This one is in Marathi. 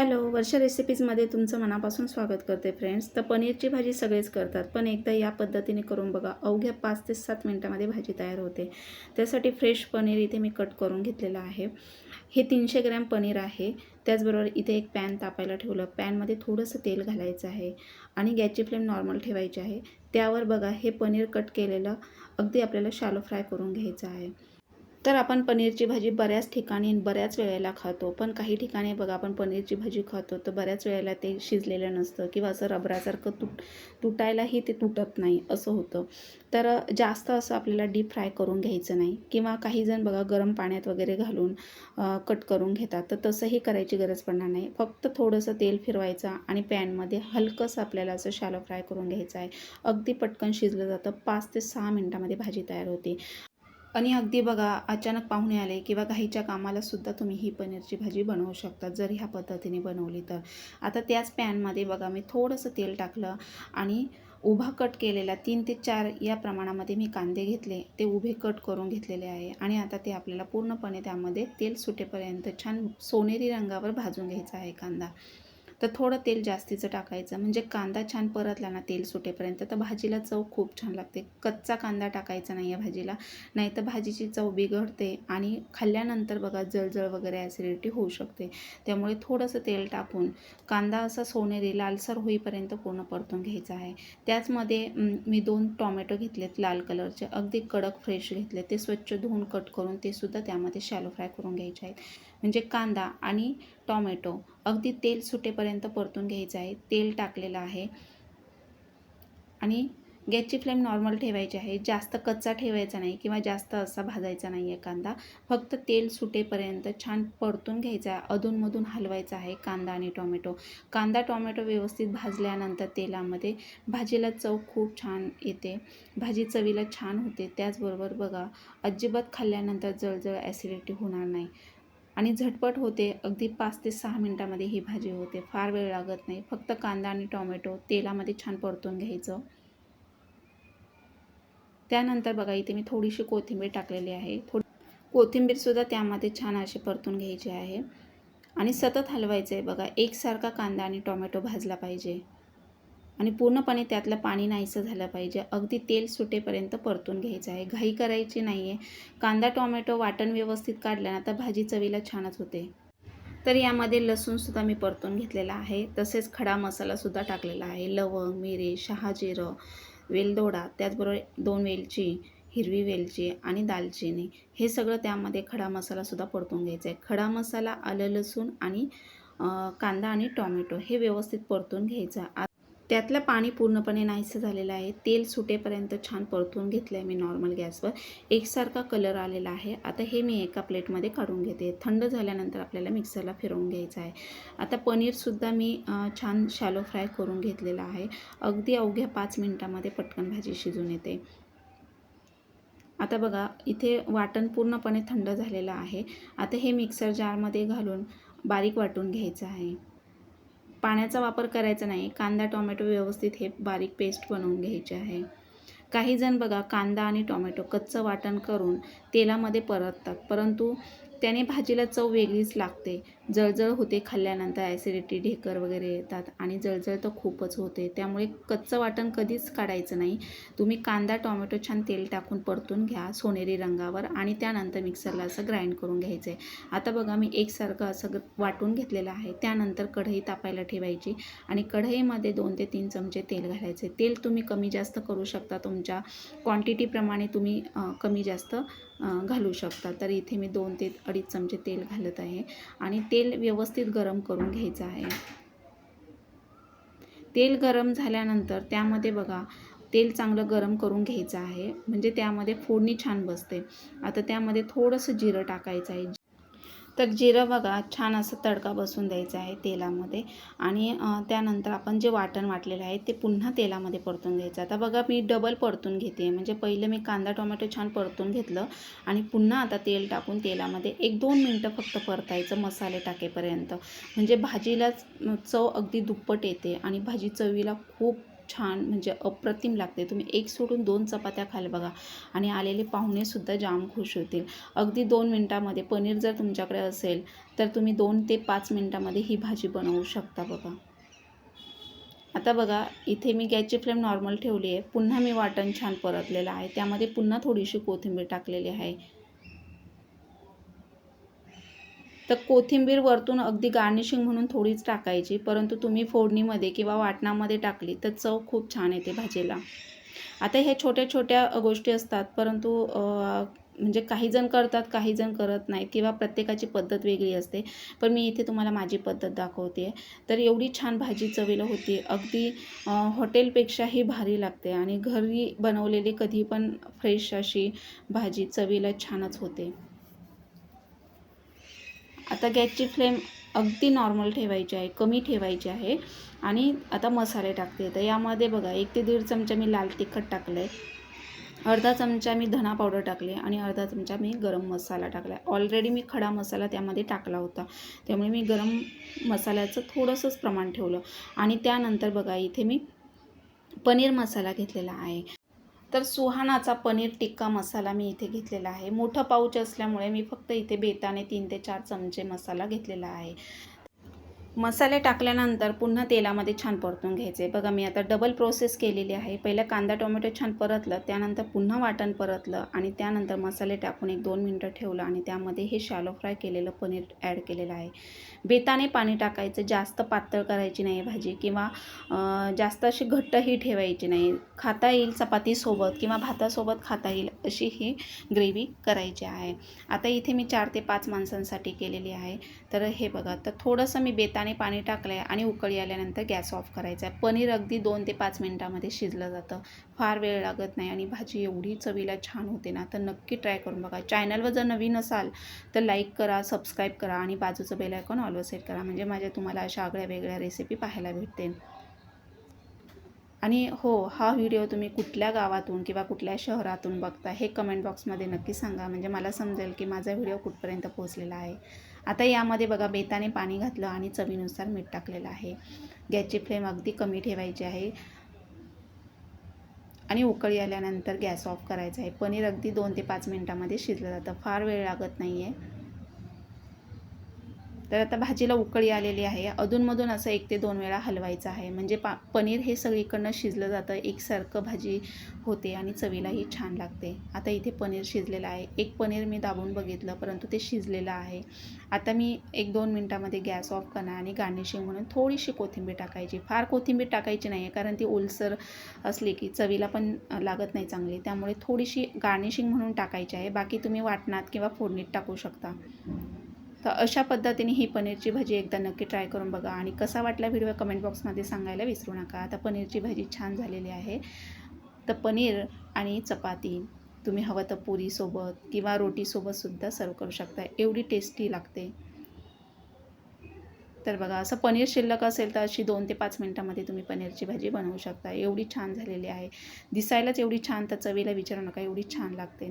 हॅलो, वर्षा रेसिपीजमध्ये तुमचं मनापासून स्वागत करते फ्रेंड्स. तर पनीरची भाजी सगळेच करतात, पण एकदा या पद्धतीने करून बघा. अवघ्या 5 ते 7 मिनिटामध्ये भाजी तयार होते. त्यासाठी फ्रेश पनीर इथे मी कट करून घेतलेलं आहे. हे 300 ग्रॅम पनीर आहे. त्याचबरोबर इथे एक पॅन तापायला ठेवलं. पॅनमध्ये थोडंसं तेल घालायचं आहे आणि गॅसची फ्लेम नॉर्मल ठेवायची आहे. त्यावर बघा हे पनीर कट केलेलं अगदी आपल्याला शॅलो फ्राय करून घ्यायचं आहे. तर आपण पनीरची भाजी बऱ्याच ठिकाणी बऱ्याच वेळेला खातो, पण काही ठिकाणी बघा आपण पनीरची भाजी खातो तर बऱ्याच वेळेला ते शिजलेलं नसतं किंवा असं रबरासारखं तुटायलाही ते तुटत नाही असं होतं. तर जास्त असं आपल्याला डीप फ्राय करून घ्यायचं नाही किंवा काहीजण बघा गरम पाण्यात वगैरे घालून कट करून घेतात, तर तसंही करायची गरज पडणार नाही. फक्त थोडंसं तेल फिरवायचं आणि पॅनमध्ये हलकंसं आपल्याला असं शॅलो फ्राय करून घ्यायचं आहे. अगदी पटकन शिजलं जातं. 5 ते 6 मिनिटामध्ये भाजी तयार होते. आणि अगदी बघा अचानक पाहुणे आले किंवा घाईच्या कामाला सुद्धा तुम्ही ही पनीरची भाजी बनवू शकता जर ह्या पद्धतीने बनवली तर. आता त्याच पॅनमध्ये बघा मी थोडंसं तेल टाकलं आणि उभा कट केलेला 3 ते 4 या प्रमाणामध्ये मी कांदे घेतले. ते उभे कट करून घेतलेले आहे आणि आता ते आपल्याला पूर्णपणे त्यामध्ये तेल सुटेपर्यंत छान सोनेरी रंगावर भाजून घ्यायचा आहे कांदा. तर थोडं तेल जास्तीचं टाकायचं म्हणजे कांदा छान परतला ना तेल सुटेपर्यंत तर भाजीला चव खूप छान लागते. कच्चा कांदा टाकायचा नाही आहे भाजीला, नाही तर भाजीची चव बिघडते आणि खाल्ल्यानंतर बघा जळजळ वगैरे ॲसिडिटी होऊ शकते. त्यामुळे थोडंसं तेल टाकून कांदा असा सोनेरी लालसर होईपर्यंत पूर्ण परतून घ्यायचा आहे. त्याचमध्ये मी 2 टोमॅटो घेतलेत लाल कलरचे, अगदी कडक फ्रेश घेतले. ते स्वच्छ धुवून कट करून ते सुद्धा त्यामध्ये शॅलो फ्राय करून घ्यायचे आहेत. म्हणजे कांदा आणि टोमॅटो अगदी तेल सुटेपर्यंत परतून घ्यायचं आहे. तेल टाकलेलं आहे आणि गॅसची फ्लेम नॉर्मल ठेवायची आहे. जास्त कच्चा ठेवायचा नाही किंवा जास्त असा भाजायचा नाही आहे कांदा. फक्त तेल सुटेपर्यंत छान परतून घ्यायचा आहे. अधूनमधून हलवायचा आहे कांदा आणि टोमॅटो. कांदा टोमॅटो व्यवस्थित भाजल्यानंतर तेलामध्ये भाजीला चव खूप छान येते. भाजी चवीला छान होते. त्याचबरोबर बघा अजिबात खाल्ल्यानंतर जळजळ ॲसिडिटी होणार नाही आणि झटपट होते. अगदी 5 ते 6 मिनिटामध्ये ही भाजी होते. फार वेळ लागत नाही. फक्त कांदा आणि टोमॅटो तेलामध्ये छान परतून घ्यायचं. त्यानंतर बघा इथे मी थोडीशी कोथिंबीर टाकलेली आहे. कोथिंबीरसुद्धा त्यामध्ये छान अशी परतून घ्यायची आहे आणि सतत हलवायचं आहे. बघा एकसारखा कांदा आणि टोमॅटो भाजला पाहिजे आणि पूर्णपणे त्यातलं पाणी नाहीसं झालं पाहिजे. अगदी तेल सुटेपर्यंत परतून घ्यायचं आहे. घाई करायची नाही आहे. कांदा टोमॅटो वाटण व्यवस्थित काढलं ना तर भाजी चवीला छानच होते. तर यामध्ये लसूणसुद्धा मी परतून घेतलेला आहे. तसेच खडा मसालासुद्धा टाकलेला आहे. लवंग, मिरी, शहाजिरं, वेलदोडा, त्याचबरोबर 2 वेलची, हिरवी वेलची आणि दालचिनी हे सगळं त्यामध्ये खडा मसालासुद्धा परतून घ्यायचा आहे. खडा मसाला, आलं लसूण आणि कांदा आणि टोमॅटो हे व्यवस्थित परतून घ्यायचं. त्यातलं पाणी पूर्णपणे नाहीसं झालेलं आहे. तेल सुटेपर्यंत छान परतून घेतलं आहे मी नॉर्मल गॅसवर. एकसारखा कलर आलेला आहे. आता हे मी एका प्लेटमध्ये काढून घेते. थंड झाल्यानंतर आपल्याला मिक्सरला फिरवून घ्यायचं आहे. आता पनीरसुद्धा मी छान शॅलो फ्राय करून घेतलेला आहे. अगदी अवघ्या 5 मिनिटामध्ये पटकन भाजी शिजून येते. आता बघा इथे वाटण पूर्णपणे थंड झालेलं आहे. आता हे मिक्सर जारमध्ये घालून बारीक वाटून घ्यायचं आहे. पाण्याचा वापर करायचा नाही. कांदा टोमॅटो व्यवस्थित हे बारीक पेस्ट बनवून घ्यायची आहे. काही जण बघा कांदा आणि टोमॅटो कच्चं वाटण करून तेलामध्ये परततात, परंतु त्याने भाजीला चव वेगळीच लागते. जळजळ होते खाल्ल्यानंतर, ॲसिडिटी, ढेकर वगैरे येतात आणि जळजळ तर खूपच होते. त्यामुळे कच्चं वाटण कधीच काढायचं नाही. तुम्ही कांदा टोमॅटो छान तेल टाकून परतून घ्या सोनेरी रंगावर आणि त्यानंतर मिक्सरला असं ग्राइंड करून घ्यायचं आहे. आता बघा मी एकसारखं असं वाटून घेतलेलं आहे. त्यानंतर कढई तापायला ठेवायची आणि कढईमध्ये 2 ते 3 चमचे तेल घालायचे. तेल तुम्ही कमी जास्त करू शकता. तुमच्या क्वांटिटीप्रमाणे तुम्ही कमी जास्त घालू शकता. तर इथे मी 2 ते 2.5 चमचे तेल घालत आहे आणि तेल व्यवस्थित गरम करून घ्यायचं आहे. तेल गरम झाल्यानंतर त्यामध्ये बघा तेल चांगलं गरम करून घ्यायचं आहे, म्हणजे त्यामध्ये फोडणी छान बसते. आता त्यामध्ये थोडंसं जिरं टाकायचं आहे. तर जिरं बघा छान असं तडका बसून द्यायचा आहे तेलामध्ये आणि त्यानंतर आपण जे वाटण वाटलेलं आहे ते पुन्हा तेलामध्ये परतून घ्यायचं. आता बघा मी डबल परतून घेते, म्हणजे पहिलं मी कांदा टोमॅटो छान परतून घेतलं आणि पुन्हा आता तेल टाकून तेलामध्ये 1-2 मिनटं फक्त परतायचं मसाले टाकेपर्यंत, म्हणजे भाजीला चव अगदी दुप्पट येते आणि भाजी चवीला खूप छान म्हणजे अप्रतिम लागते. तुम्ही एक सोडून 2 चपात्या खाल बघा आणि आलेले पाहुणेसुद्धा जाम खुश होतील. अगदी 2 मिनटामध्ये पनीर जर तुमच्याकडे असेल तर तुम्ही 2 ते 5 मिनटामध्ये ही भाजी बनवू शकता बघा. आता बघा इथे मी गॅसची फ्लेम नॉर्मल ठेवली आहे. पुन्हा मी वाटण छान परतलेलं आहे. त्यामध्ये पुन्हा थोडीशी कोथिंबीर टाकलेली आहे. तर कोथिंबीर वरतून अगदी गार्निशिंग म्हणून थोडीच टाकायची, परंतु तुम्ही फोडणीमध्ये किंवा वाटणामध्ये टाकली तर चव खूप छान येते भाजीला. आता ह्या छोट्या छोट्या गोष्टी असतात, परंतु म्हणजे काही जण करतात, काही जण करत नाहीत किंवा प्रत्येकाची पद्धत वेगळी असते. पण मी इथे तुम्हाला माझी पद्धत दाखवते. तर एवढी छान भाजी चवीला होती. अगदी हॉटेलपेक्षाही भारी लागते आणि घरी बनवलेली कधी पण फ्रेश अशी भाजी चवीला छानच होते. आता गॅसची फ्लेम अगदी नॉर्मल ठेवायची आहे, कमी ठेवायची आहे आणि आता मसाले टाकते. तर यामध्ये बघा 1 ते 1.5 चमचा मी लाल तिखट टाकलं आहे, अर्धा चमचा मी धना पावडर टाकले आणि अर्धा चमचा मी गरम मसाला टाकला आहे. ऑलरेडी मी खडा मसाला त्यामध्ये टाकला होता, त्यामुळे मी गरम मसाल्याचं थोडंसंच प्रमाण ठेवलं आणि त्यानंतर बघा इथे मी पनीर मसाला घेतलेला आहे. तर सुहानाचा पनीर टिक्का मसाला मी इथे घेतलेला आहे. मोठं पाऊच असल्यामुळे मी फक्त इथे बेताने 3 ते 4 चमचे मसाला घेतलेला आहे. मसाले टाकल्यानंतर पुन्हा तेलामध्ये छान परतून घ्यायचे. बघा मी आता डबल प्रोसेस केलेली आहे. पहिलं कांदा टोमॅटो छान परतलं, त्यानंतर पुन्हा वाटण परतलं आणि त्यानंतर मसाले टाकून 1-2 मिनटं ठेवलं आणि त्यामध्ये हे शॅलो फ्राय केलेलं पनीर ॲड केलेलं आहे. बेताने पाणी टाकायचं, जास्त पातळ करायची नाही भाजी किंवा जास्त अशी घट्टही ठेवायची नाही. खाता येईल चपातीसोबत किंवा भातासोबत खाता येईल अशी ही ग्रेव्ही करायची आहे. आता इथे मी 4 ते 5 माणसांसाठी केलेली आहे. तर हे बघा, तर थोडंसं मी बेताने पाणी टाकलं आहे आणि उकळी आल्यानंतर गॅस ऑफ करायचा आहे. पनीर अगदी 2 ते 5 मिनटामध्ये शिजलं जातं, फार वेळ लागत नाही आणि भाजी एवढी चवीला छान होते ना, तर नक्की ट्राय करून बघा. चॅनलवर जर नवीन असाल तर लाईक करा, सबस्क्राईब करा आणि बाजूचं बेल आयकॉन ऑल सेट करा, म्हणजे माझ्या तुम्हाला अशा आगळ्या वेगळ्या रेसिपी पाहायला भेटतील. आणि हो, हा व्हिडिओ तुम्ही कुठल्या गावातून किंवा कुठल्या शहरातून बघता हे कमेंट बॉक्समध्ये नक्की सांगा, म्हणजे मला समजेल की माझा व्हिडिओ कुठपर्यंत पोहोचलेला आहे. आता यामध्ये बघा बेताने पाणी घातलं आणि चवीनुसार मीठ टाकलेलं आहे. गॅसची फ्लेम अगदी कमी ठेवायची आहे आणि उकळी आल्यानंतर गॅस ऑफ करायचा आहे. पनीर अगदी 2 ते 5 मिनटामध्ये शिजलं जातं, फार वेळ लागत नाही आहे. तर आता भाजीला उकळी आलेली आहे. अधूनमधून असं 1 ते 2 वेळा हलवायचं आहे, म्हणजे पनीर हे सगळीकडनं शिजलं जातं, एकसारखं भाजी होते आणि चवीलाही छान लागते. आता इथे पनीर शिजलेलं आहे. एक पनीर मी दाबून बघितलं, परंतु ते शिजलेलं आहे. आता मी 1-2 मिनटामध्ये गॅस ऑफ करणार आणि गार्निशिंग म्हणून थोडीशी कोथिंबीर टाकायची. फार कोथिंबीर टाकायची नाही आहे, कारण ती ओलसर असली की चवीला पण लागत नाही चांगली, त्यामुळे थोडीशी गार्निशिंग म्हणून टाकायची आहे. बाकी तुम्ही वाटणात किंवा फोडणीत टाकू शकता. तर अशा पद्धतीने ही पनीरची भाजी एकदा नक्की ट्राय करून बघा आणि कसा वाटला व्हिडिओ कमेंट बॉक्समध्ये सांगायला विसरू नका. आता पनीरची भाजी छान झालेली आहे. तर पनीर आणि चपाती तुम्ही हवं तर पुरीसोबत किंवा रोटीसोबतसुद्धा सर्व करू शकता, एवढी टेस्टी लागते. तर बघा, असं पनीर शिल्लक असेल तर अशी 2 ते 5 मिनटामध्ये तुम्ही पनीरची भाजी बनवू शकता. एवढी छान झालेली आहे, दिसायलाच एवढी छान, तर चवीला विचारू नका, एवढी छान लागते.